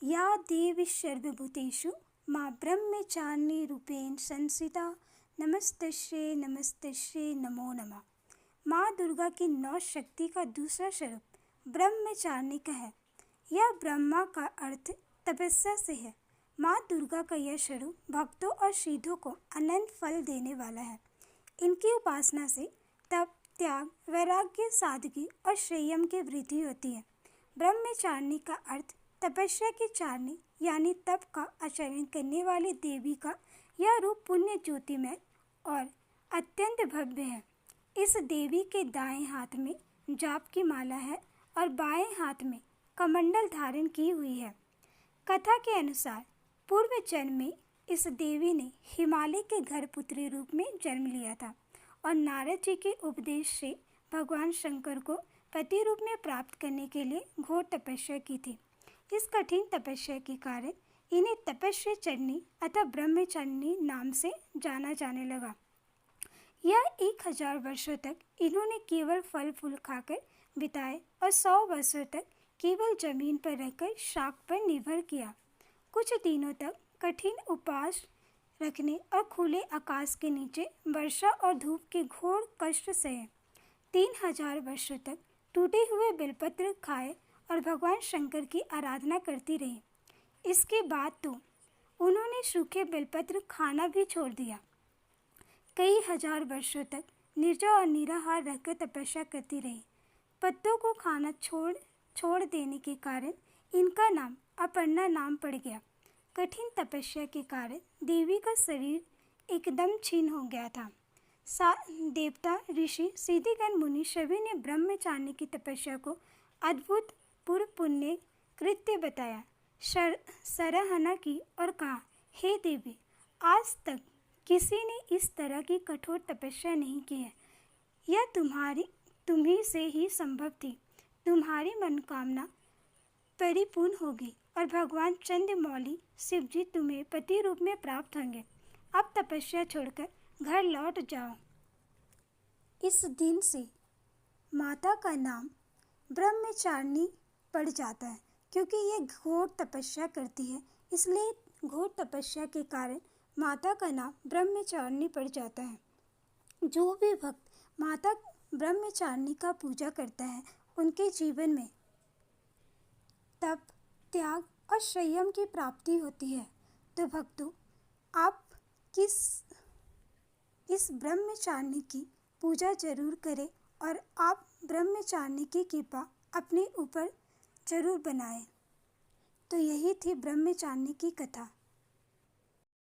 या देवी सर्वभूतेषु माँ ब्रह्मचारिणी रूपेण संस्थिता नमस्तश्रे नमो नमः। माँ दुर्गा की 9 शक्ति का दूसरा स्वरूप ब्रह्मचारिणी का है। यह ब्रह्मा का अर्थ तपस्या से है। माँ दुर्गा का यह स्वरूप भक्तों और सिद्धों को अनंत फल देने वाला है। इनकी उपासना से तप, त्याग, वैराग्य, सादगी और संयम की वृद्धि होती है। ब्रह्मचारिणी का अर्थ तपस्या की चारणी यानी तप का आचरण करने वाली देवी का यह रूप पुण्य ज्योतिमय और अत्यंत भव्य है। इस देवी के दाएं हाथ में जाप की माला है और बाएं हाथ में कमंडल धारण की हुई है। कथा के अनुसार पूर्व जन्म में इस देवी ने हिमालय के घर पुत्री रूप में जन्म लिया था और नारद जी के उपदेश से भगवान शंकर को पति रूप में प्राप्त करने के लिए घोर तपस्या की थी। इस कठिन तपस्या के कारण इन्हें तपस्वी चरणी अथवा ब्रह्मचारिणी नाम से जाना जाने लगा। यह 1000 वर्षों तक इन्होंने केवल फल फूल खाकर बिताए और 100 वर्षों तक केवल जमीन पर रहकर शाक पर निर्भर किया। कुछ दिनों तक कठिन उपवास रखने और खुले आकाश के नीचे वर्षा और धूप के घोर कष्ट सहे। 3000 वर्षों तक टूटे हुए बेलपत्र खाए और भगवान शंकर की आराधना करती रही। इसके बाद तो उन्होंने सूखे बेलपत्र खाना भी छोड़ दिया। कई हजार वर्षों तक निर्जल और निराहार रहकर तपस्या करती रही। पत्तों को खाना छोड़ देने के कारण इनका नाम अपर्णा नाम पड़ गया। कठिन तपस्या के कारण देवी का शरीर एकदम क्षीण हो गया था। देवता, ऋषि, सिद्धिगण, मुनि सभी ने ब्रह्मचारिणी की तपस्या को अद्भुत पूर्व पुण्य कृत्य बताया, सराहना की और कहा, हे देवी, आज तक किसी ने इस तरह की कठोर तपस्या नहीं की है। यह तुम्ही से ही संभव थी। तुम्हारी मनोकामना परिपूर्ण होगी और भगवान चंद्रमौली शिव जी तुम्हें पति रूप में प्राप्त होंगे। अब तपस्या छोड़कर घर लौट जाओ। इस दिन से माता का नाम ब्रह्मचारिणी पड़ जाता है, क्योंकि ये घोर तपस्या करती है। इसलिए घोर तपस्या के कारण माता का नाम ब्रह्मचारिणी पड़ जाता है। जो भी भक्त माता ब्रह्मचारिणी का पूजा करता है, उनके जीवन में तप, त्याग और संयम की प्राप्ति होती है। तो भक्तों, आप इस ब्रह्मचारिणी की पूजा जरूर करें और आप ब्रह्मचारिणी की कृपा अपने ऊपर जरूर बनाएं। तो यही थी ब्रह्मचारिणी की कथा।